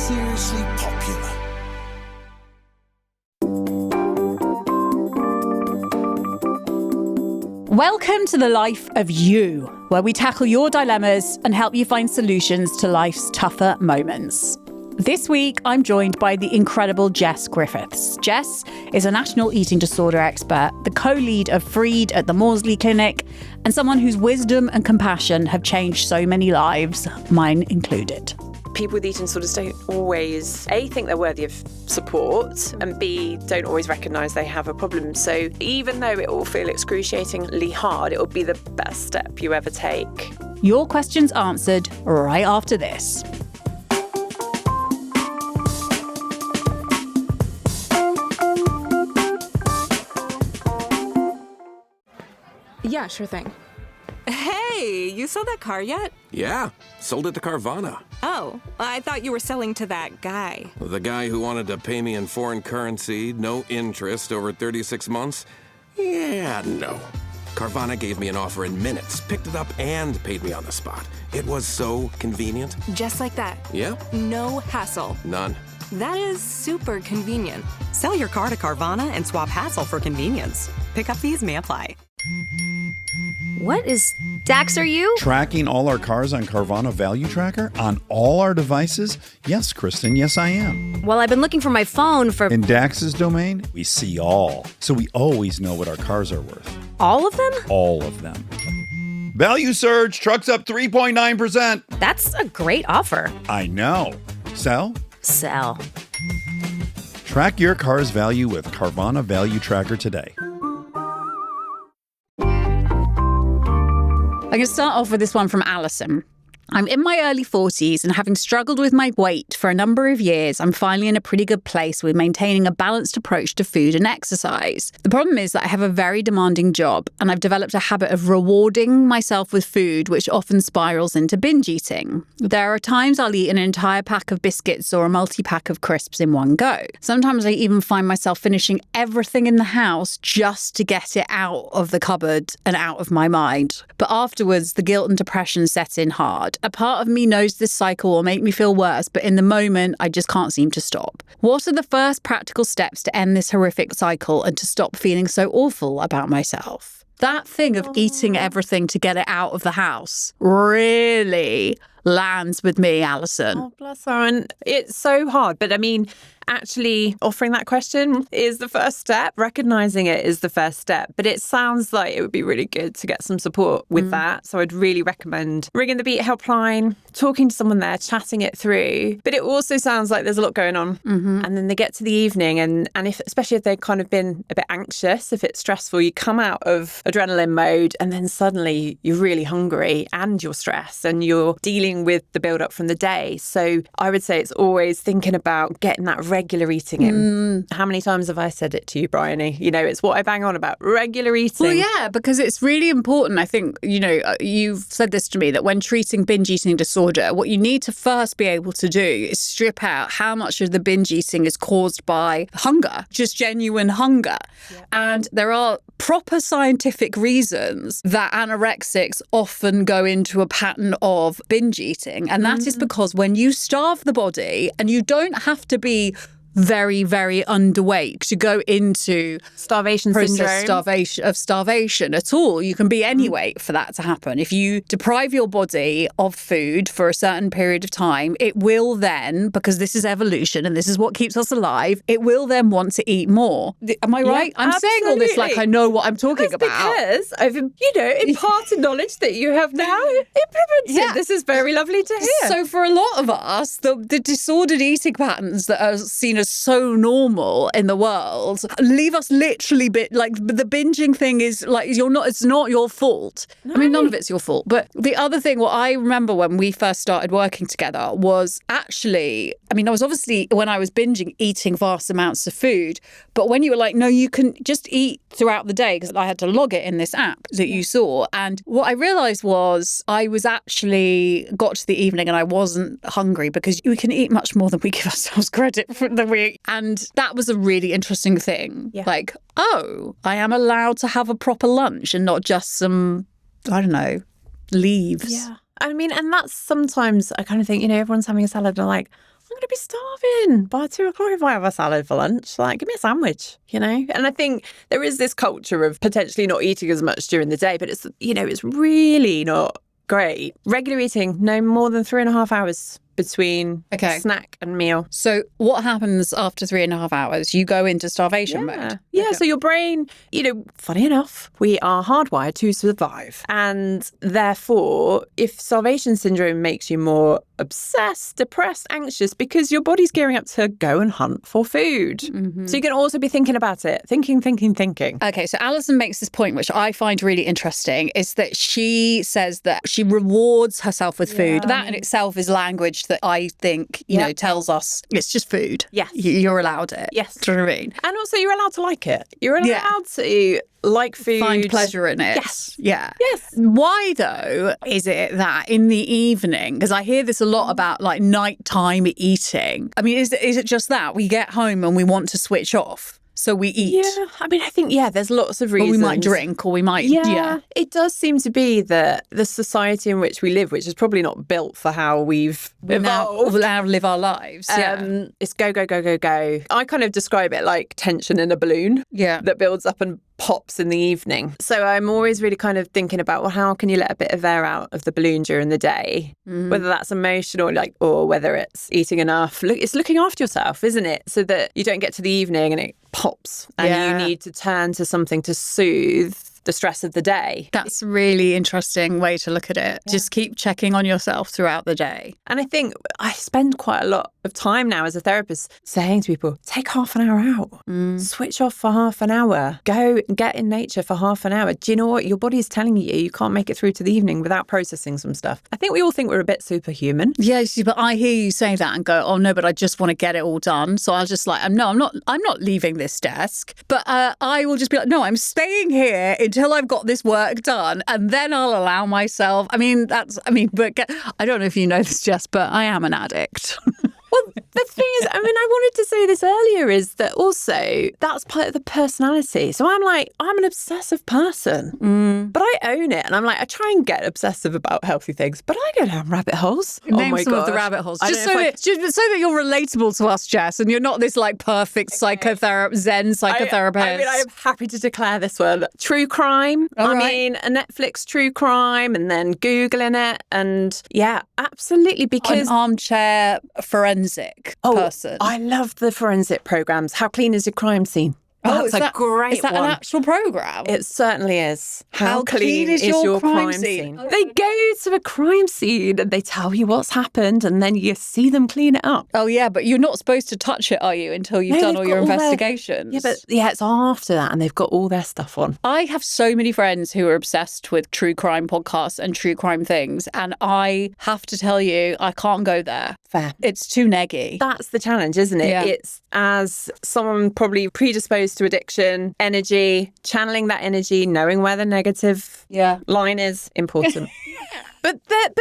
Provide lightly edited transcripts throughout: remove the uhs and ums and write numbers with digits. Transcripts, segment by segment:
seriously popular. Welcome to The Life of You, where we tackle your dilemmas and help you find solutions to life's tougher moments. This week, I'm joined by the incredible Jess Griffiths. Jess is a national eating disorder expert, the co-lead of Freed at the Maudsley Clinic, and someone whose wisdom and compassion have changed so many lives, mine included. People with eating disorders don't always, A, think they're worthy of support, and B, don't always recognise they have a problem. So even though it will feel excruciatingly hard, it will be the best step you ever take. Your questions answered right after this. Yeah, sure thing. Hey, you sold that car yet? Yeah, sold it to Carvana. Oh, I thought you were selling to that guy. The guy who wanted to pay me in foreign currency, no interest, over 36 months? Yeah, no. Carvana gave me an offer in minutes, picked it up, and paid me on the spot. It was so convenient. Just like that. Yeah? No hassle. None. That is super convenient. Sell your car to Carvana and swap hassle for convenience. Pickup fees may apply. What is Dax, are you? Tracking all our cars on Carvana Value Tracker on all our devices? Yes, Kristen, yes I am. Well, I've been looking for my phone for... In Dax's domain, we see all. So we always know what our cars are worth. All of them? All of them. Value surge, trucks up 3.9%. That's a great offer. I know. Sell? Sell. Track your car's value with Carvana Value Tracker today. I'm going to start off with this one from Allison. I'm in my early 40s and having struggled with my weight for a number of years, I'm finally in a pretty good place with maintaining a balanced approach to food and exercise. The problem is that I have a very demanding job and I've developed a habit of rewarding myself with food, which often spirals into binge eating. There are times I'll eat an entire pack of biscuits or a multi-pack of crisps in one go. Sometimes I even find myself finishing everything in the house just to get it out of the cupboard and out of my mind. But afterwards, the guilt and depression set in hard. A part of me knows this cycle will make me feel worse, but in the moment, I just can't seem to stop. What are the first practical steps to end this horrific cycle and to stop feeling so awful about myself? That thing of eating everything to get it out of the house really lands with me, Allison. Oh, bless her. And it's so hard. But I mean, actually offering that question is the first step. Recognizing it is the first step. But it sounds like it would be really good to get some support with that. So I'd really recommend ringing the Beat helpline, talking to someone there, chatting it through. But it also sounds like there's a lot going on. Mm-hmm. And then they get to the evening and if, especially if they've kind of been a bit anxious, if it's stressful, you come out of adrenaline mode and then suddenly you're really hungry and you're stressed and you're dealing with the build up from the day. So I would say it's always thinking about getting that regular eating in. How many times have I said it to you, Bryony? You know, it's what I bang on about, regular eating. Well, yeah, because it's really important. I think, you know, you've said this to me, that when treating binge eating disorder, what you need to first be able to do is strip out how much of the binge eating is caused by hunger, just genuine hunger. Yeah. And there are proper scientific reasons that anorexics often go into a pattern of binge eating. And that is because when you starve the body, and you don't have to be very, very underweight to go into starvation syndrome, starvation at all. You can be any weight for that to happen. If you deprive your body of food for a certain period of time, it will then, because this is evolution and this is what keeps us alive, it will then want to eat more. Am I right? I'm saying all this like I know what I'm talking about. Because I've, imparted knowledge that you have now implemented. Yeah. This is very lovely to hear. So for a lot of us, the disordered eating patterns that are seen as so normal in the world leave us literally like the binging thing is like it's not your fault. No. I mean, none of it's your fault. But the other thing, what I remember when we first started working together was actually, I mean, I was obviously, when I was binging, eating vast amounts of food. But when you were like, no, you can just eat throughout the day, because I had to log it in this app that you saw. And what I realized was I was actually got to the evening and I wasn't hungry, because we can eat much more than we give ourselves credit for. And that was a really interesting thing. Yeah. Like, oh, I am allowed to have a proper lunch and not just some, I don't know, leaves. Yeah. I mean, and that's sometimes I kind of think, everyone's having a salad and I'm like, going to be starving by 2:00 if I have a salad for lunch. Like, give me a sandwich, you know? And I think there is this culture of potentially not eating as much during the day, but it's, you know, it's really not great. Regular eating, no more than 3.5 hours between snack and meal. So what happens after 3.5 hours? You go into starvation mode. Yeah, so your brain, you know, funny enough, we are hardwired to survive. And therefore, if starvation syndrome makes you more obsessed, depressed, anxious, because your body's gearing up to go and hunt for food. So you can also be thinking about it. Thinking. Okay, so Allison makes this point, which I find really interesting, is that she says that she rewards herself with food. That in itself is language that I think, you know, tells us it's just food. Yes. You're allowed it. Yes. Do you know what I mean? And also you're allowed to like it. You're allowed to like food. Find pleasure in it. Yes. Yeah. Yes. Why, though, is it that in the evening, because I hear this a lot about like nighttime eating. I mean, is it just that we get home and we want to switch off? So we eat. Yeah, I mean, I think, there's lots of reasons. Or we might drink, or we might, It does seem to be that the society in which we live, which is probably not built for how we've evolved. Now live our lives. It's go, go, go, go, go. I kind of describe it like tension in a balloon that builds up and pops in the evening. So I'm always really kind of thinking about, well, how can you let a bit of air out of the balloon during the day? Whether that's emotional, or whether it's eating enough. Look, it's looking after yourself, isn't it? So that you don't get to the evening and it pops and you need to turn to something to soothe the stress of the day. That's a really interesting way to look at it. Just keep checking on yourself throughout the day. And I think I spend quite a lot of time now as a therapist saying to people, take half an hour out, switch off for half an hour, go and get in nature for half an hour. Do you know what? Your body is telling you can't make it through to the evening without processing some stuff. I think we all think we're a bit superhuman. Yes, but I hear you say that and go, oh no, but I just want to get it all done. So I'll just like, I'm not leaving this desk, but I will just be like, no, I'm staying here until I've got this work done, and then I'll allow myself. But I don't know if you know this, Jess, but I am an addict. Well, the thing is, I wanted to say this earlier, is that also that's part of the personality. So I'm an obsessive person, but I own it. And I'm like, I try and get obsessive about healthy things, but I go down rabbit holes. Name some of the rabbit holes. Just so that you're relatable to us, Jess, and you're not this like perfect Zen psychotherapist. I'm happy to declare this one. True crime. A Netflix true crime, and then Googling it. And absolutely. Because an armchair forensic person. I love the forensic programs. How clean is your crime scene? That's a great Is that one. an actual program? It certainly is. How clean is your crime scene? They go to a crime scene and they tell you what's happened, and then you see them clean it up. Oh, yeah, but you're not supposed to touch it, are you, until you've done all your investigations? It's after that, and they've got all their stuff on. I have so many friends who are obsessed with true crime podcasts and true crime things, and I have to tell you, I can't go there. Fair. It's too neggy. That's the challenge, isn't it? Yeah. It's as someone probably predisposed to addiction, energy, channeling that energy, knowing where the negative line is important. But then,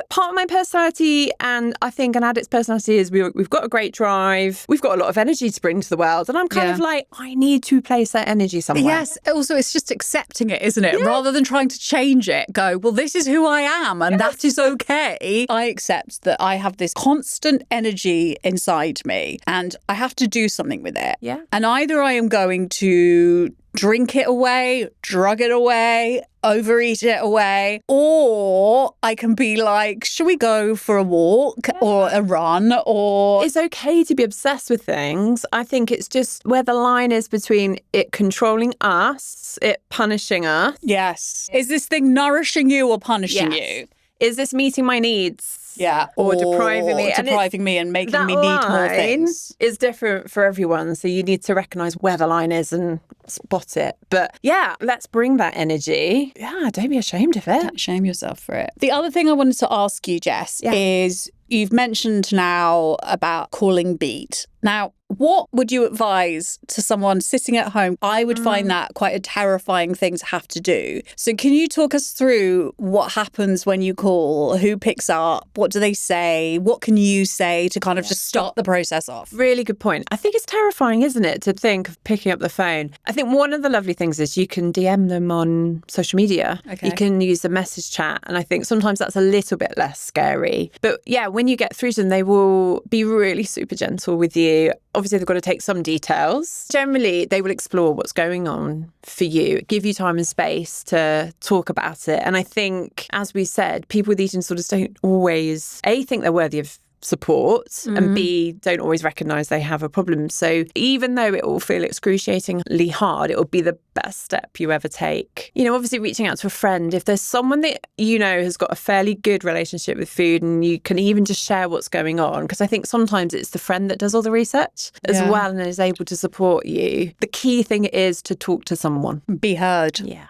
part of my personality, and I think an addict's personality, is we've got a great drive. We've got a lot of energy to bring to the world. And I'm kind of like, I need to place that energy somewhere. Yes. Also, it's just accepting it, isn't it? Yeah. Rather than trying to change it, go, well, this is who I am and that is okay. I accept that I have this constant energy inside me and I have to do something with it. Yeah. And either I am going to drink it away, drug it away, overeat it away, or I can be like, should we go for a walk or a run? Or it's okay to be obsessed with things. I think it's just where the line is between it controlling us, it punishing us. Yes. Is this thing nourishing you or punishing you? Is this meeting my needs? Yeah, or depriving me. And making me need more things. Is different for everyone. So you need to recognise where the line is and spot it. But let's bring that energy. Yeah, don't be ashamed of it. Don't shame yourself for it. The other thing I wanted to ask you, Jess, is you've mentioned now about calling beat. Now, What would you advise to someone sitting at home? I would find that quite a terrifying thing to have to do. So can you talk us through what happens when you call? Who picks up? What do they say? What can you say to kind of just start the process off? Really good point. I think it's terrifying, isn't it, to think of picking up the phone. I think one of the lovely things is you can DM them on social media. Okay. You can use a message chat. And I think sometimes that's a little bit less scary. But yeah, when you get through to them, they will be really super gentle with you. Obviously, they've got to take some details. Generally, they will explore what's going on for you, give you time and space to talk about it. And I think, as we said, people with eating disorders don't always, A, think they're worthy of support, and B, don't always recognise they have a problem. So even though it will feel excruciatingly hard, it will be the best step you ever take. You know, obviously reaching out to a friend, if there's someone that you know has got a fairly good relationship with food and you can even just share what's going on, because I think sometimes it's the friend that does all the research as well and is able to support you. The key thing is to talk to someone. Be heard. Yeah.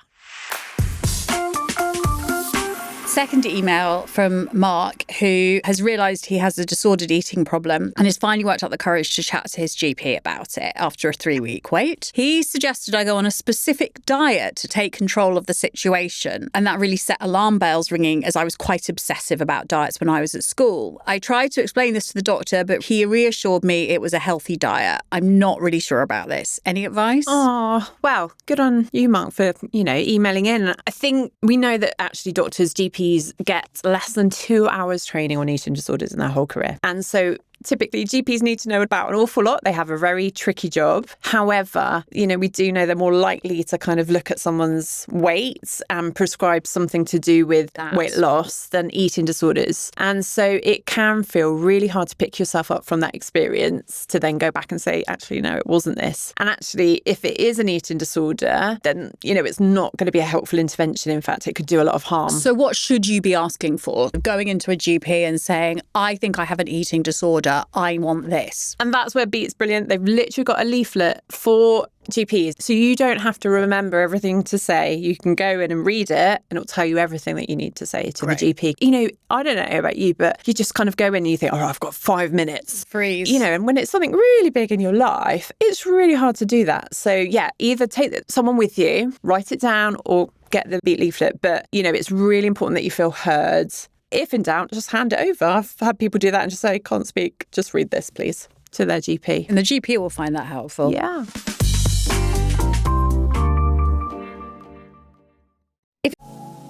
Second email from Mark, who has realised he has a disordered eating problem and has finally worked up the courage to chat to his GP about it after a 3-week wait. He suggested I go on a specific diet to take control of the situation, and that really set alarm bells ringing as I was quite obsessive about diets when I was at school. I tried to explain this to the doctor, but he reassured me it was a healthy diet. I'm not really sure about this. Any advice? Oh, well, good on you, Mark, for, emailing in. I think we know that actually doctors, GPs get less than 2 hours training on eating disorders in their whole career. And so typically GPs need to know about an awful lot. They have a very tricky job. However, we do know they're more likely to kind of look at someone's weight and prescribe something to do with weight loss than eating disorders. And so it can feel really hard to pick yourself up from that experience to then go back and say, actually, no, it wasn't this. And actually, if it is an eating disorder, then, it's not going to be a helpful intervention. In fact, it could do a lot of harm. So what should you be asking for? Going into a GP and saying, I think I have an eating disorder, I want this. And that's where Beat's brilliant. They've literally got a leaflet for GPs. So you don't have to remember everything to say. You can go in and read it and it'll tell you everything that you need to say to the GP. I don't know about you, but you just kind of go in and you think, I've got 5 minutes. Freeze. And when it's something really big in your life, it's really hard to do that. So yeah, either take someone with you, write it down, or get the Beat leaflet. But, it's really important that you feel heard. If in doubt, just hand it over. I've had people do that and just say, can't speak, just read this, please, to their GP. And the GP will find that helpful. Yeah.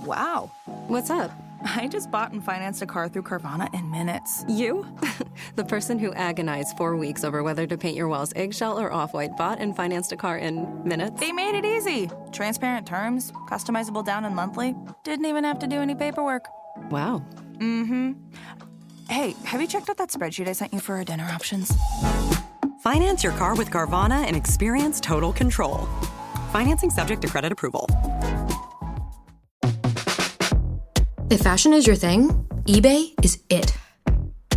Wow. What's up? I just bought and financed a car through Carvana in minutes. You? The person who agonized 4 weeks over whether to paint your walls eggshell or off-white bought and financed a car in minutes? They made it easy. Transparent terms, customizable down and monthly. Didn't even have to do any paperwork. Wow. Mm-hmm. Hey, have you checked out that spreadsheet I sent you for our dinner options? Finance your car with Carvana and experience total control. Financing subject to credit approval. If fashion is your thing, eBay is it.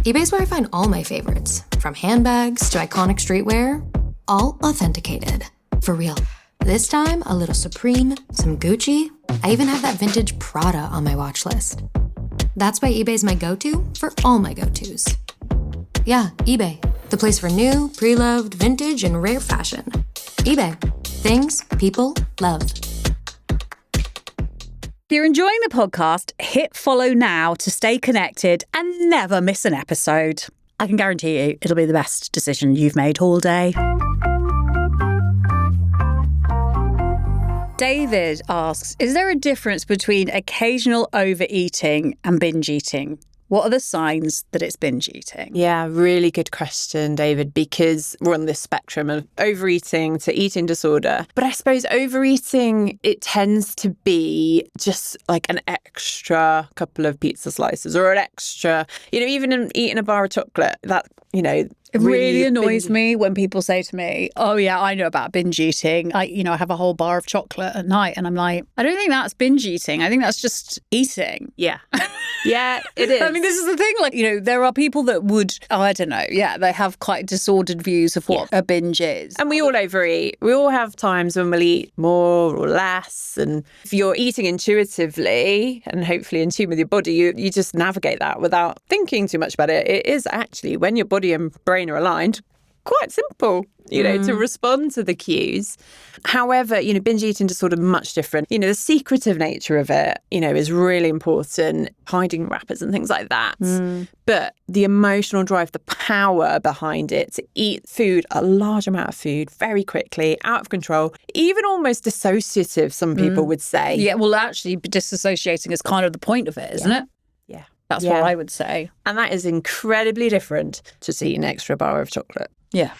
eBay's where I find all my favorites, from handbags to iconic streetwear, all authenticated. For real. This time, a little Supreme, some Gucci. I even have that vintage Prada on my watch list. That's why eBay's my go-to for all my go-tos. Yeah, eBay. The place for new, pre-loved, vintage, and rare fashion. eBay. Things people love. If you're enjoying the podcast, hit follow now to stay connected and never miss an episode. I can guarantee you it'll be the best decision you've made all day. David asks, is there a difference between occasional overeating and binge eating? What are the signs that it's binge eating? Yeah, really good question, David, because we're on this spectrum of overeating to eating disorder. But I suppose overeating, it tends to be just like an extra couple of pizza slices or an extra, even eating a bar of chocolate, that, It really annoys me when people say to me, oh yeah, I know about binge eating. I have a whole bar of chocolate at night. And I'm like, I don't think that's binge eating. I think that's just eating. Yeah. Yeah, it is. I mean, this is the thing. There are people that would, I don't know. Yeah, they have quite disordered views of what a binge is. And we all overeat. We all have times when we'll eat more or less. And if you're eating intuitively and hopefully in tune with your body, you just navigate that without thinking too much about it. It is actually when your body and brain are aligned, quite simple, to respond to the cues. However, binge eating disorder, much different. The secretive nature of it, is really important, hiding wrappers and things like that. But the emotional drive, the power behind it to eat food, a large amount of food very quickly, out of control, even almost dissociative, some people would say. Yeah, well, actually, disassociating is kind of the point of it, isn't it? Yeah. That's what I would say. And that is incredibly different to just eating an extra bar of chocolate. Yeah.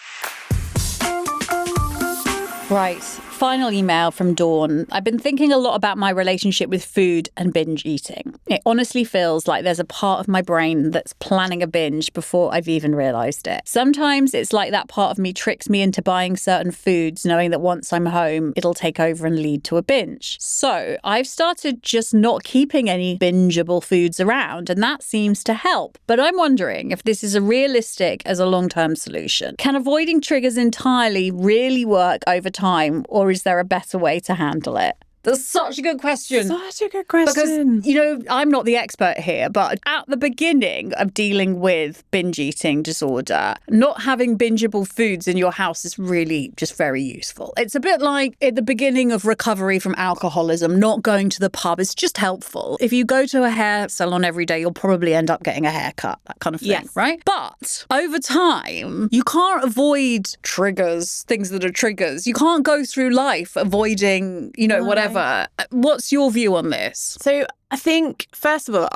Right. Final email from Dawn. I've been thinking a lot about my relationship with food and binge eating. It honestly feels like there's a part of my brain that's planning a binge before I've even realised it. Sometimes it's like that part of me tricks me into buying certain foods, knowing that once I'm home, it'll take over and lead to a binge. So I've started just not keeping any bingeable foods around, and that seems to help. But I'm wondering if this is a realistic as a long-term solution. Can avoiding triggers entirely really work over time, or is there a better way to handle it? That's such a good question. Such a good question. Because, I'm not the expert here, but at the beginning of dealing with binge eating disorder, not having bingeable foods in your house is really just very useful. It's a bit like at the beginning of recovery from alcoholism, not going to the pub is just helpful. If you go to a hair salon every day, you'll probably end up getting a haircut, that kind of thing, right? But over time, you can't avoid triggers, things that are triggers. You can't go through life avoiding, whatever. What's your view on this? So I think, first of all,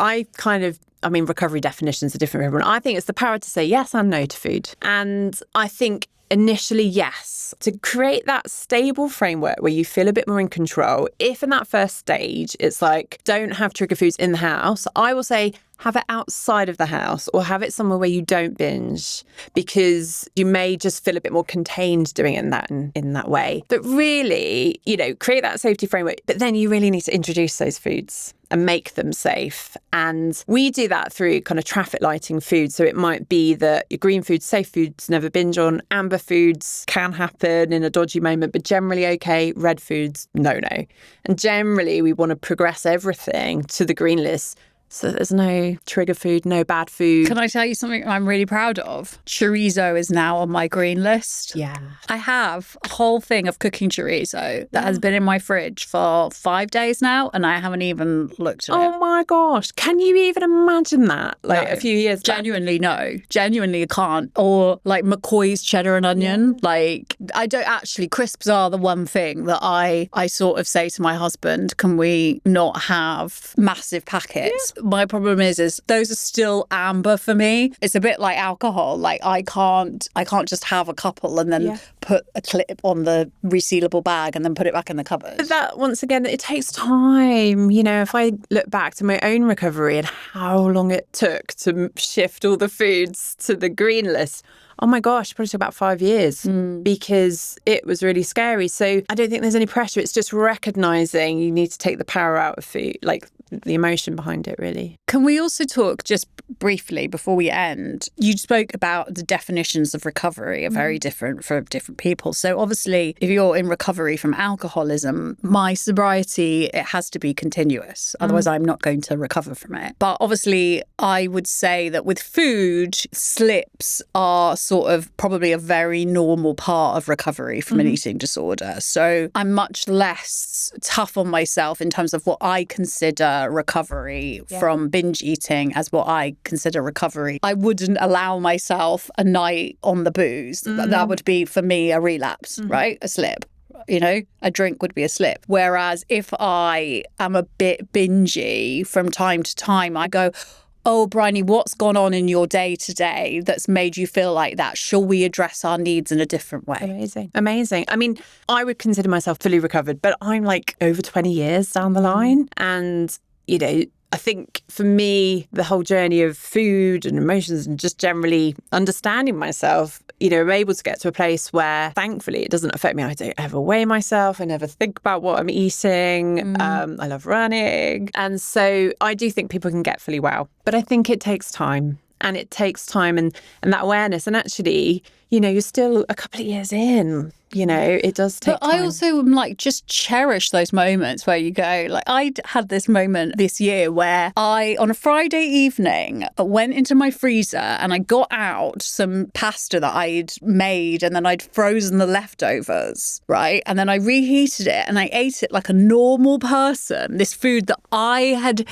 recovery definitions are different for everyone. I think it's the power to say yes and no to food. And I think initially, yes, to create that stable framework where you feel a bit more in control. If in that first stage, it's like, don't have trigger foods in the house, I will say, have it outside of the house or have it somewhere where you don't binge, because you may just feel a bit more contained doing it in that way. But really, create that safety framework. But then you really need to introduce those foods and make them safe. And we do that through kind of traffic lighting food. So it might be that your green foods, safe foods, never binge on. Amber foods can happen in a dodgy moment, but generally okay. Red foods, no. And generally we want to progress everything to the green list, so there's no trigger food, no bad food. Can I tell you something I'm really proud of? Chorizo is now on my green list. Yeah. I have a whole thing of cooking chorizo that has been in my fridge for 5 days now, and I haven't even looked at it. Oh my gosh. Can you even imagine that? A few years back? Genuinely, no. Genuinely, I can't. Or like McCoy's cheddar and onion. I don't actually, crisps are the one thing that I sort of say to my husband, can we not have massive packets? Yeah. My problem is those are still amber for me. It's a bit like alcohol. Like I can't just have a couple and then put a clip on the resealable bag and then put it back in the cupboard. But that, once again, it takes time. If I look back to my own recovery and how long it took to shift all the foods to the green list, oh my gosh, it probably took about 5 years because it was really scary. So I don't think there's any pressure. It's just recognising you need to take the power out of food, like the emotion behind it, really. Can we also talk just briefly before we end? You spoke about the definitions of recovery are very different for different people. So obviously, if you're in recovery from alcoholism, my sobriety, it has to be continuous. Otherwise, I'm not going to recover from it. But obviously, I would say that with food, slips are sort of probably a very normal part of recovery from an eating disorder. So I'm much less tough on myself in terms of what I consider recovery from binge eating as what I consider recovery. I wouldn't allow myself a night on the booze. That would be, for me, a relapse, right? A slip. A drink would be a slip. Whereas if I am a bit bingy from time to time, I go, oh, Bryony, what's gone on in your day today that's made you feel like that? Shall we address our needs in a different way? Amazing. I mean, I would consider myself fully recovered, but I'm like over 20 years down the line. And, I think for me, the whole journey of food and emotions and just generally understanding myself, I'm able to get to a place where, thankfully, it doesn't affect me. I don't ever weigh myself. I never think about what I'm eating. I love running. And so I do think people can get fully well. But I think it takes time. And it takes time and that awareness. And actually, you know, you're still a couple of years in, you know, it does take time. I also am like, just cherish those moments where you go, like, I had this moment this year where I, on a Friday evening, went into my freezer and I got out some pasta that I'd made and then I'd frozen the leftovers, right? And then I reheated it and I ate it like a normal person, this food that I had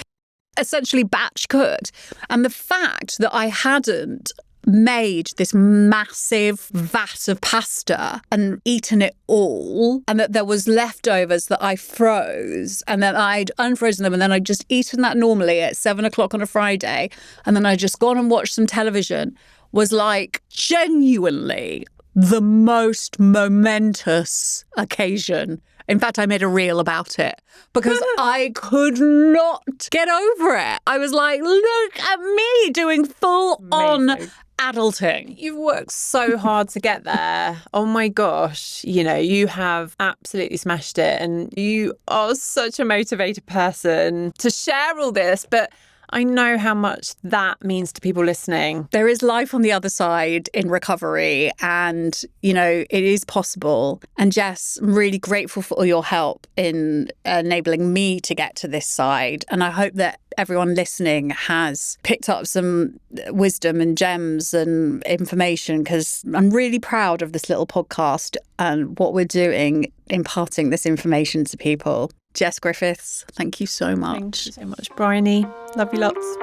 essentially batch cooked. And the fact that I hadn't made this massive vat of pasta and eaten it all, and that there was leftovers that I froze and then I'd unfrozen them and then I'd just eaten that normally at 7 o'clock on a Friday and then I'd just gone and watched some television, was like genuinely the most momentous occasion. In fact, I made a reel about it because I could not get over it. I was like, look at me doing full-on adulting. You've worked so hard to get there. Oh my gosh. You know, you have absolutely smashed it and you are such a motivated person to share all this. But I know how much that means to people listening. There is life on the other side in recovery and, you know, it is possible. And Jess, I'm really grateful for all your help in enabling me to get to this side. And I hope that everyone listening has picked up some wisdom and gems and information, because I'm really proud of this little podcast and what we're doing, imparting this information to people. Jess Griffiths, thank you so much. Thank you so much, Bryony. Love you lots.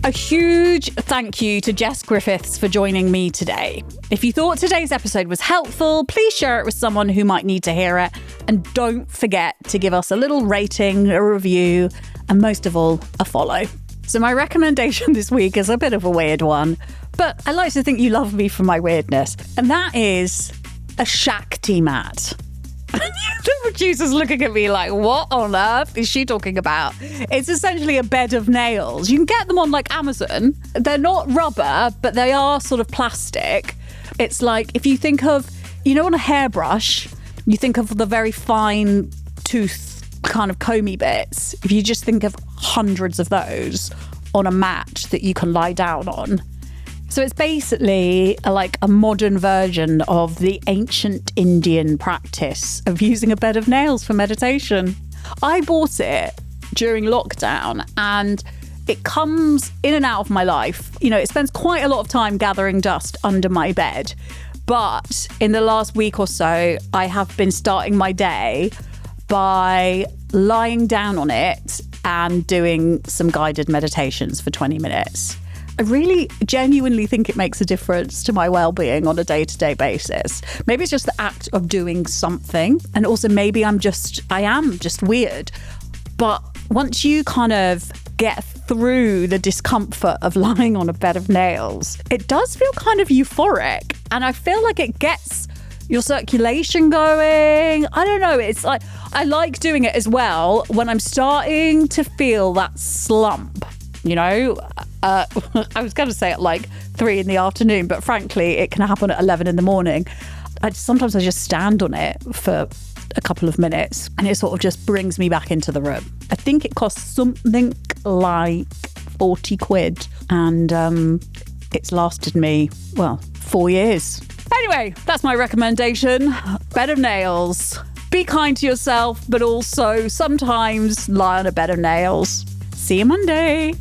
A huge thank you to Jess Griffiths for joining me today. If you thought today's episode was helpful, please share it with someone who might need to hear it. And don't forget to give us a little rating, a review, and most of all, a follow. So my recommendation this week is a bit of a weird one, but I like to think you love me for my weirdness. And that is a Shakti mat. The producer's looking at me like, what on earth is she talking about? It's essentially a bed of nails. You can get them on like Amazon. They're not rubber, but they are sort of plastic. It's like, if you think of, you know, on a hairbrush, you think of the very fine tooth kind of comby bits. If you just think of hundreds of those on a mat that you can lie down on. So it's basically like a modern version of the ancient Indian practice of using a bed of nails for meditation. I bought it during lockdown and it comes in and out of my life. You know, it spends quite a lot of time gathering dust under my bed. But in the last week or so, I have been starting my day by lying down on it and doing some guided meditations for 20 minutes. I really genuinely think it makes a difference to my well-being on a day-to-day basis. Maybe it's just the act of doing something. And also maybe I am just weird. But once you kind of get through the discomfort of lying on a bed of nails, it does feel kind of euphoric. And I feel like it gets your circulation going. I don't know. It's like, I like doing it as well when I'm starting to feel that slump, you know? I was going to say at like 3 p.m, but frankly, it can happen at 11 a.m. Sometimes I just stand on it for a couple of minutes and it sort of just brings me back into the room. I think it costs something like 40 quid and it's lasted me, 4 years. Anyway, that's my recommendation. Bed of nails. Be kind to yourself, but also sometimes lie on a bed of nails. See you Monday.